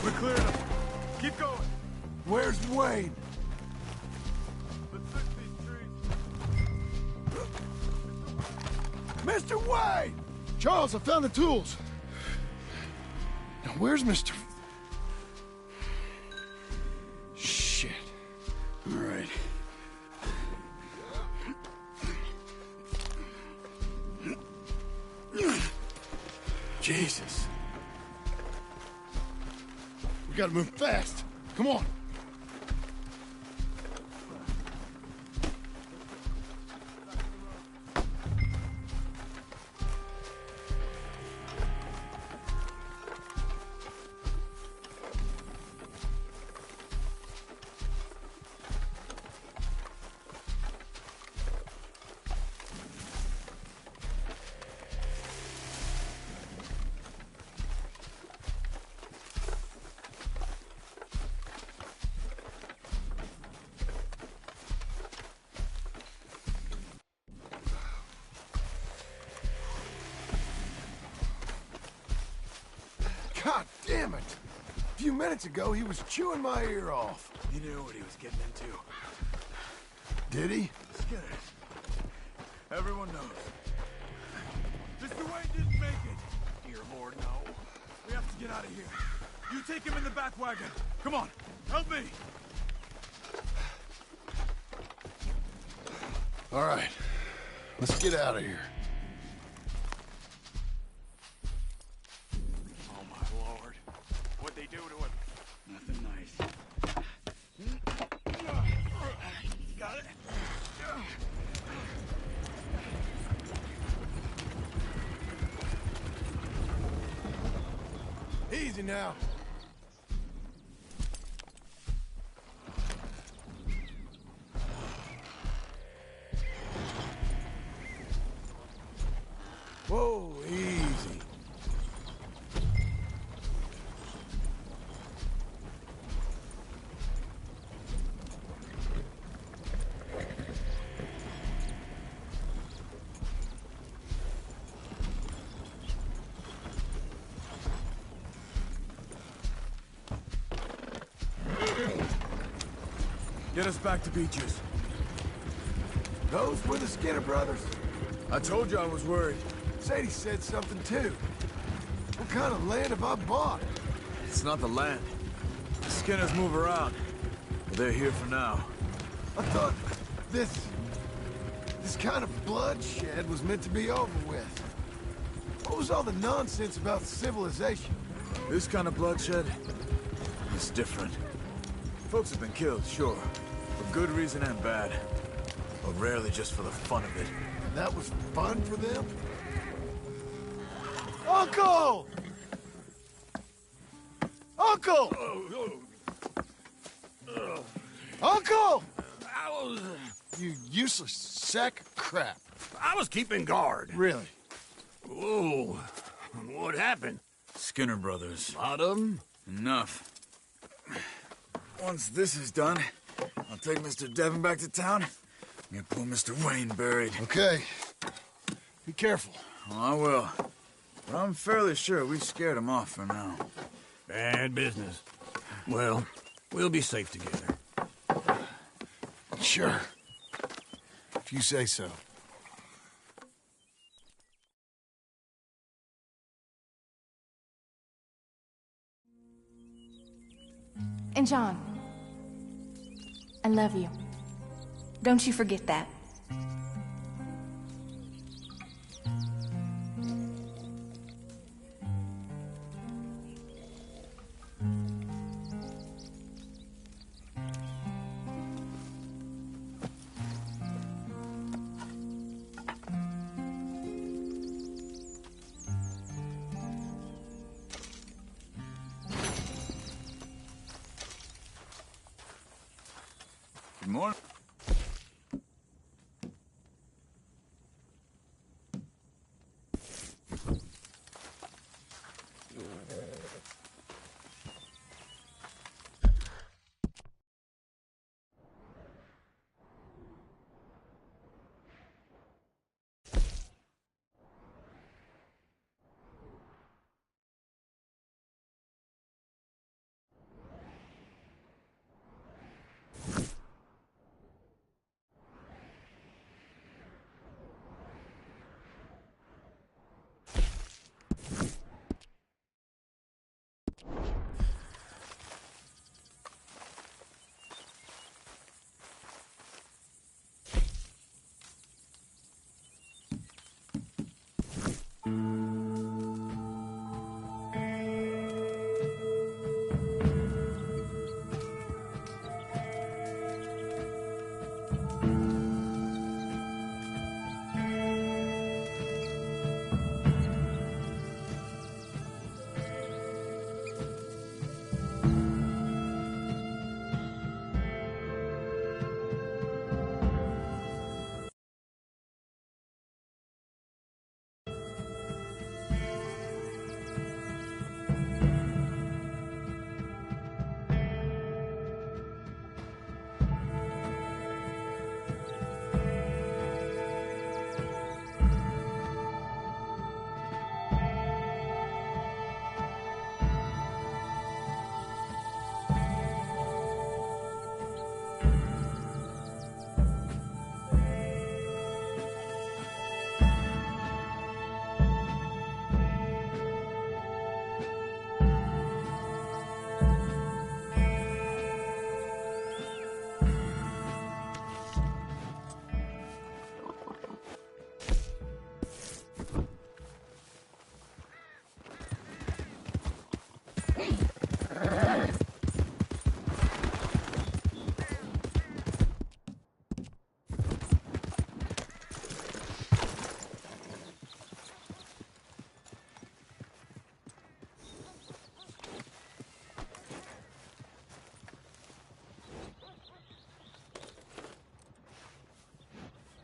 Speaker 14: We're clearing them. Keep going.
Speaker 2: Where's Wayne?
Speaker 14: Let's fix these trees.
Speaker 2: Mr. Wayne! Charles, I found the tools. Now, where's Mr. Shit. All right. Jesus. We gotta move fast. Come on. God damn it! A few minutes ago, he was chewing my ear off.
Speaker 14: He knew what he was getting into.
Speaker 2: Did he?
Speaker 14: Skinners. Everyone knows. Mr. Wayne didn't make it. Dear Lord, no. We have to get out of here. You take him in the back wagon. Come on, help me.
Speaker 2: All right. Let's get out of here.
Speaker 14: Oh, my Lord. What'd they do to him?
Speaker 3: Nothing nice.
Speaker 14: Got it?
Speaker 2: Easy now. Whoa, easy.
Speaker 16: Get us back to Beaches.
Speaker 2: Those were the Skinner brothers.
Speaker 16: I told you I was worried.
Speaker 2: Sadie said something too. What kind of land have I bought?
Speaker 16: It's not the land. The Skinners move around. But they're here for now.
Speaker 2: I thought this kind of bloodshed was meant to be over with. What was all the nonsense about civilization?
Speaker 16: This kind of bloodshed is different. Folks have been killed, sure. For good reason and bad. But rarely just for the fun of it.
Speaker 2: And that was fun for them? Uncle! Uncle! Uncle! You useless sack of crap.
Speaker 1: I was keeping guard.
Speaker 2: Really?
Speaker 1: Whoa. What happened?
Speaker 16: Skinner brothers.
Speaker 1: A lot of them?
Speaker 16: Enough. Once this is done, I'll take Mr. Devon back to town and get poor Mr. Wayne buried.
Speaker 2: Okay. Be careful.
Speaker 16: Oh, I will. But I'm fairly sure we scared him off for now.
Speaker 1: Bad business. Well, we'll be safe together.
Speaker 2: Sure. If you say so.
Speaker 17: And John, I love you. Don't you forget that.
Speaker 16: Good morning.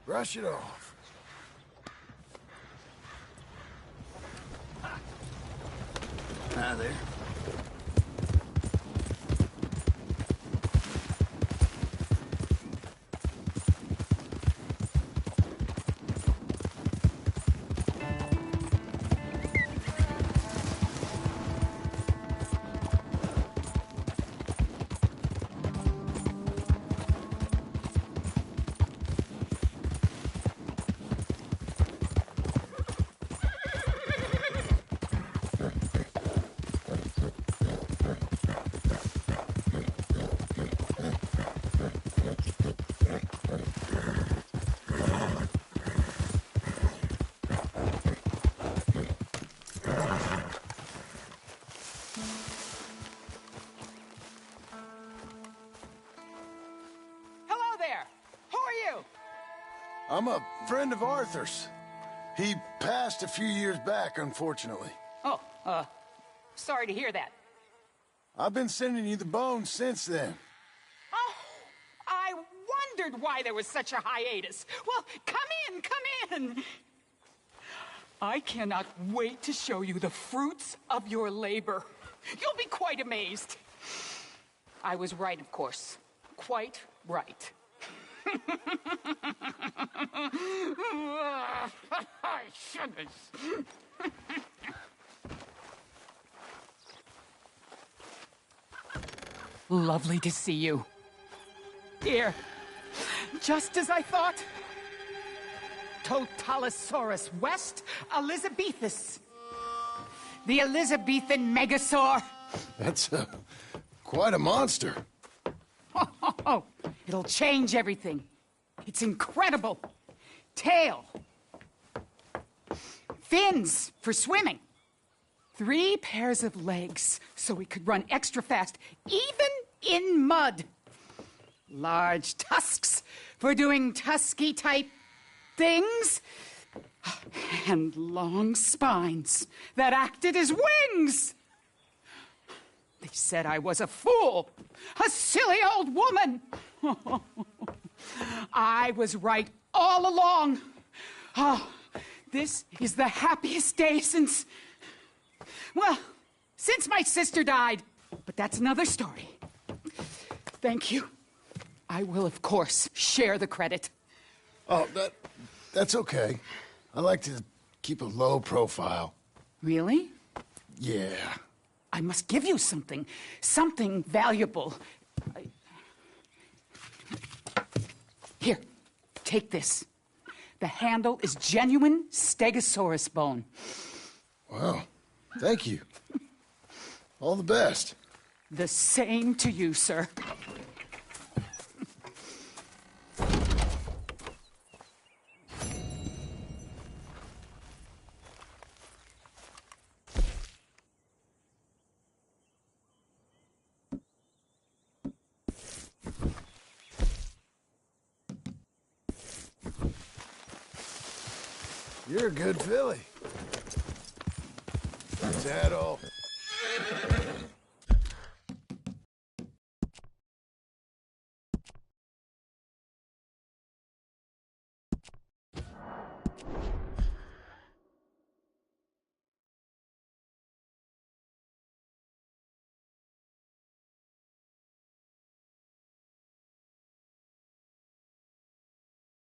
Speaker 2: Brush it off.
Speaker 1: Hi there.
Speaker 2: I'm a friend of Arthur's. He passed a few years back, unfortunately.
Speaker 18: Oh, sorry to hear that.
Speaker 2: I've been sending you the bones since then.
Speaker 18: Oh, I wondered why there was such a hiatus. Well, come in. I cannot wait to show you the fruits of your labor. You'll be quite amazed. I was right, of course. Quite right. Lovely to see you. Here, just as I thought. Totalosaurus West Elizabethus. The Elizabethan Megasaur.
Speaker 2: That's quite a monster.
Speaker 18: Oh, it'll change everything. It's incredible. Tail. Fins for swimming. 3 pairs of legs so we could run extra fast, even in mud. Large tusks for doing tusky-type things. And long spines that acted as wings. They said I was a fool, a silly old woman. I was right all along. Oh, this is the happiest day since my sister died. But that's another story. Thank you. I will, of course, share the credit.
Speaker 2: Oh, that's okay. I like to keep a low profile.
Speaker 18: Really?
Speaker 2: Yeah.
Speaker 18: I must give you something valuable. Here, take this. The handle is genuine Stegosaurus bone.
Speaker 2: Wow, thank you. All the best.
Speaker 18: The same to you, sir.
Speaker 2: You're a good filly. Is that all?